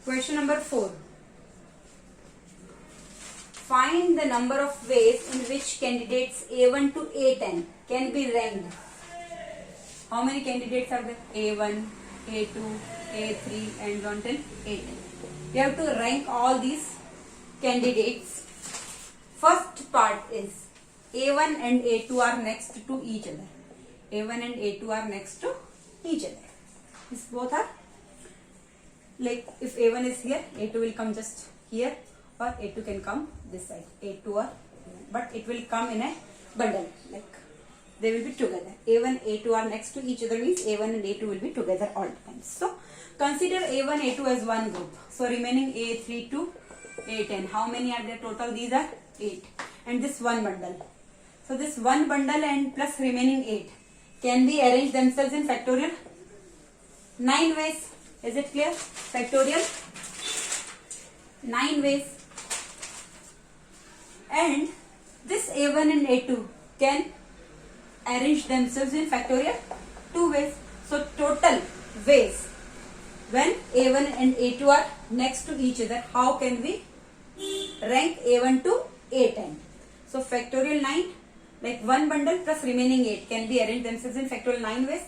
Question number 4. Find the number of ways in which candidates A1 to A10 can be ranked. How many candidates are there? A1, A2, A3 and until A10. You have to rank all these candidates. First part is A1 and A2 are next to each other. A1 and A2 are next to each other. These both are, like if A1 is here, A2 will come just here, or A2 can come this side. A2 or A1. But it will come in a bundle, like they will be together. A1, A2 are next to each other means A1 and A2 will be together all times. So consider A1, A2 as one group. So remaining A3 to A10. How many are there total? These are 8. And this one bundle. So this one bundle and plus remaining 8 can be arranged themselves in factorial 9 ways. Is it clear? Factorial 9 ways. And this A1 and A2 can arrange themselves in factorial 2 ways. So total ways when A1 and A2 are next to each other, how can we rank A1 to A10? So factorial 9, like one bundle plus remaining 8 can be arranged themselves in factorial 9 ways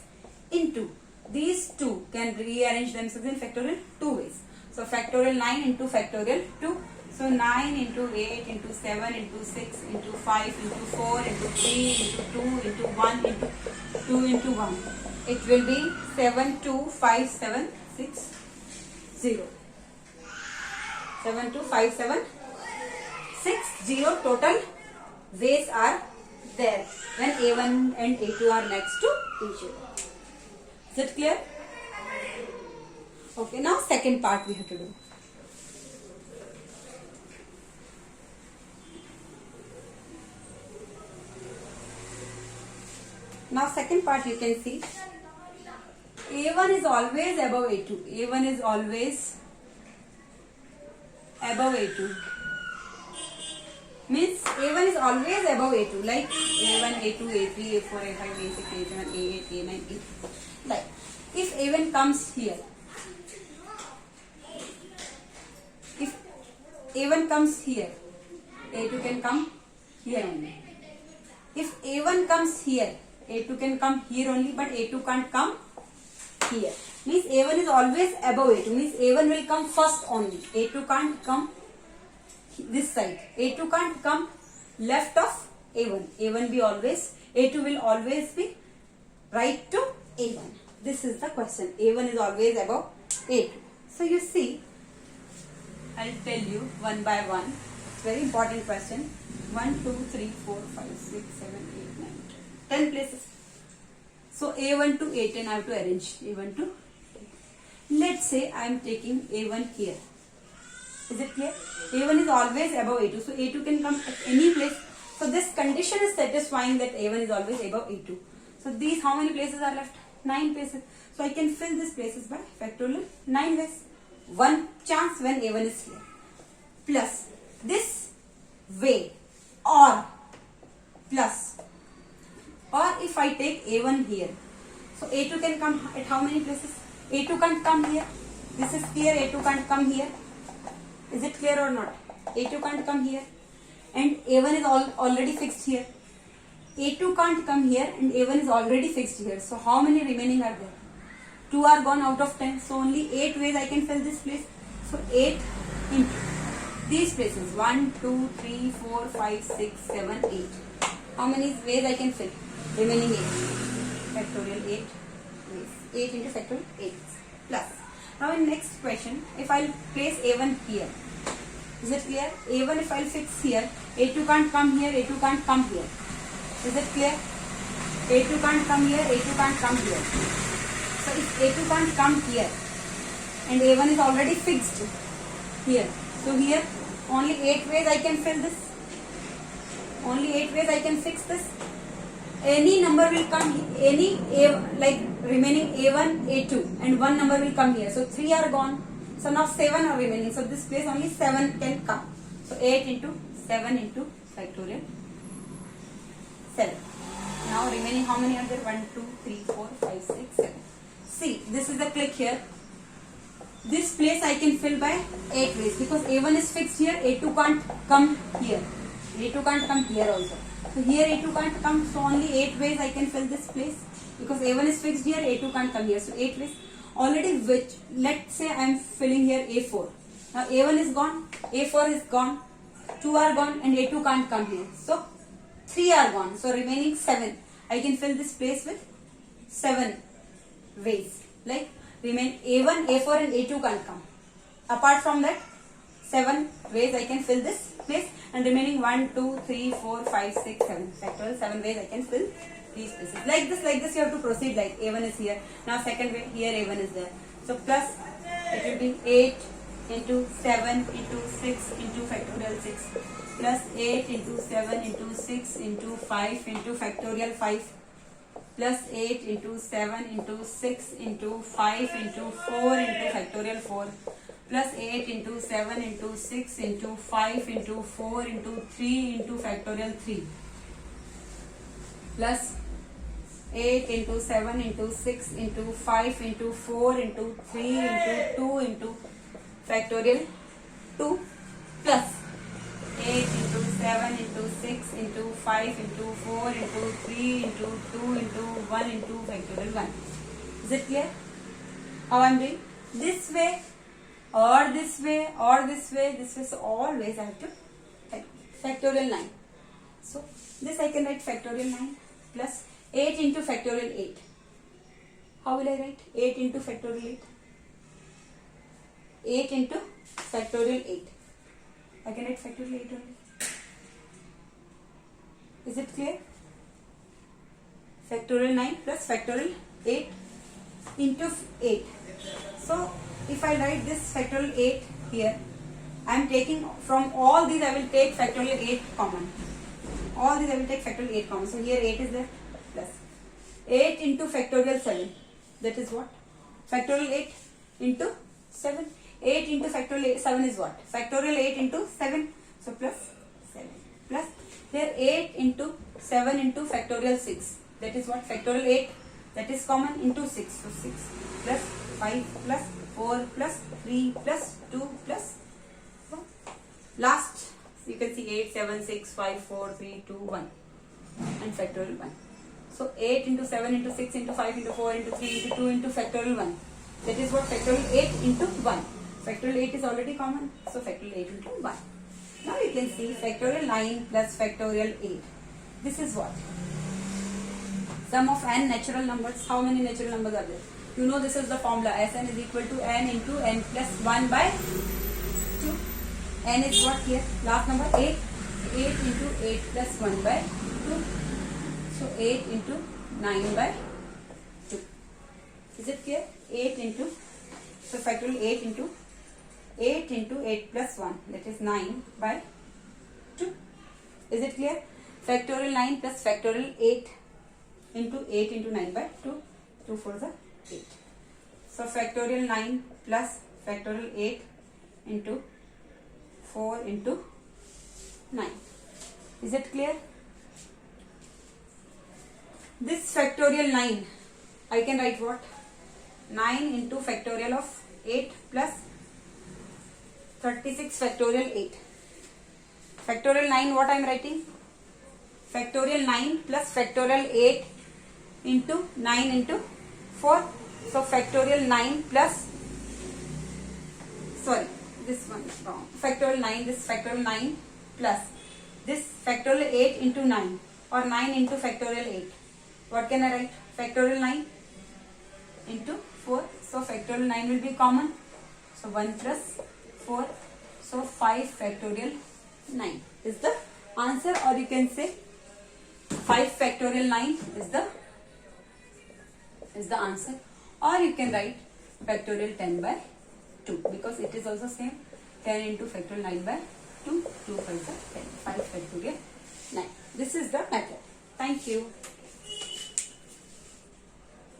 into these 2 can rearrange themselves in factorial 2 ways. So factorial 9 into factorial 2. So 9 into 8 into 7 into 6 into 5 into 4 into 3 into 2 into 1 into 2 into 1. It will be 7 2 5 7 6 0. 7 2 5 7 6 0 total ways are there when A1 and A2 are next to each other. Is it clear? Okay, now second part we have to do. Now second part you can see A1 is always above A2. A1 is always above A2. Means A1 is always above A2, like A1, A2, A3, A4, A5, A6, A7, A8, A9, A10. Like if A1 comes here, if A1 comes here, A2 can come here only. If A1 comes here, A2 can come here only, but A2 can't come here. Means A1 is always above A2. Means A1 will come first only. A2 can't come this side. A2 can't come left of A1. A2 will always be right to A1. This is the question. A1 is always above A2. So you see, I'll tell you one by one. It's very important question. 1, 2, 3, 4, 5, 6, 7, 8, 9, 10 places. So A1 to A10 I have to arrange. A1 to A10. Let's say I am taking A1 here. Is it clear? A1 is always above A2. So A2 can come at any place. So this condition is satisfying that A1 is always above A2. So these, how many places are left? 9 places. So I can fill these places by factorial 9 ways. One chance when A1 is here. Plus this way or plus. Or if I take A1 here. So A2 can come at how many places? A2 can't come here. This is clear. A2 can't come here. Is it clear or not? A2 can't come here. And A1 is already fixed here. A2 can't come here and A1 is already fixed here. So how many remaining are there? 2 are gone out of 10. So only 8 ways I can fill this place. So 8 into these places. 1, 2, 3, 4, 5, 6, 7, 8. How many ways I can fill? Remaining 8. Factorial 8 ways. 8 into factorial 8 plus. Now in next question, if I place A1 here, is it clear? A1 if I fix here, A2 can't come here, A2 can't come here. Is it clear? A2 can't come here, A2 can't come here. So if A2 can't come here and A1 is already fixed here, so here only 8 ways I can fill this. Only 8 ways I can fix this. Any number will come, like remaining A1, A2 and one number will come here. So 3 are gone. So now 7 are remaining. So this place only 7 can come. So 8 into 7 into factorial 7. Now remaining how many are there? 1, 2, 3, 4, 5, 6, 7. See, this is the click here. This place I can fill by 8 ways because A1 is fixed here, A2 can't come here. A2 can't come here also. So here A2 can't come, so only 8 ways I can fill this place because A1 is fixed here, A2 can't come here. So 8 ways. Already which, let's say I am filling here A4. Now A1 is gone, A4 is gone, 2 are gone and A2 can't come here. So 3 are gone. So remaining 7. I can fill this place with 7 ways. Like remain A1, A4 and A2 can't come. Apart from that, 7 ways I can fill this place and remaining 1, 2, 3, 4, 5, 6, 7. Factorial 7 ways I can fill these places. Like this you have to proceed like A1 is here. Now second way, here A1 is there. So plus it will be 8 into 7 into 6 into factorial 6 plus 8 into 7 into 6 into 5 into factorial 5 plus 8 into 7 into 6 into 5 into 4 into factorial 4 plus 8 into 7 into 6 into 5 into 4 into 3 into factorial 3 plus 8 into 7 into 6 into 5 into 4 into 3 into 2 into factorial 2 plus 8 into 7 into 6 into 5 into 4 into 3 into 2 into 1 into factorial 1. Is it clear? How I am doing? This way or this way or this way, this way. So always I have to write factorial 9. So this I can write factorial 9 plus 8 into factorial 8. How will I write? 8 into factorial 8. 8 into factorial 8. I can write factorial 8 only. Is it clear? Factorial 9 plus factorial 8 into 8. So if I write this factorial 8 here, I am taking from all these I will take factorial 8 common. All these I will take factorial 8 common. So here 8 is there plus 8 into factorial 7. That is what? Factorial 8 into 7. 8 into factorial 7 is what? Factorial 8 into 7. So plus 7. Plus here 8 into 7 into factorial 6. That is what? Factorial 8. That is common into 6. So 6 plus 5 plus 4 plus 3 plus 2 plus 1. Last you can see 8, 7, 6, 5, 4, 3, 2, 1 and factorial 1. So 8 into 7 into 6 into 5 into 4 into 3 into 2 into factorial 1. That is what? Factorial 8 into 1. Factorial 8 is already common. So factorial 8 into 1. Now you can see factorial 9 plus factorial 8. This is what? Sum of n natural numbers. How many natural numbers are there? You know this is the formula. Sn is equal to n into n plus 1 by 2. N is what here? Last number 8. 8 into 8 plus 1 by 2. So 8 into 9 by 2. Is it clear? 8 into, so factorial 8 into 8 plus 1, that is 9 by 2. Is it clear? Factorial 9 plus factorial 8 into 9 by 2. 2 4 is 8. So factorial 9 plus factorial 8 into 4 into 9. Is it clear? This factorial 9, I can write what? 9 into factorial of 8 plus 36 factorial 8. Factorial 9 what I am writing? Factorial 9 plus factorial 8 into 9 into 4. So factorial 9 plus, sorry, this one is wrong. Factorial 9, this factorial 9 plus this factorial 8 into 9 or 9 into factorial 8. What can I write? Factorial 9 into 4. So factorial 9 will be common. So 1 plus 4. So 5 factorial 9 is the answer, or you can say 5 factorial 9 is the answer, or you can write factorial 10 by 2 because it is also same. 10 into factorial 9 by 2. 2 5 is 10. 5 factorial 9. This is the method. Thank you.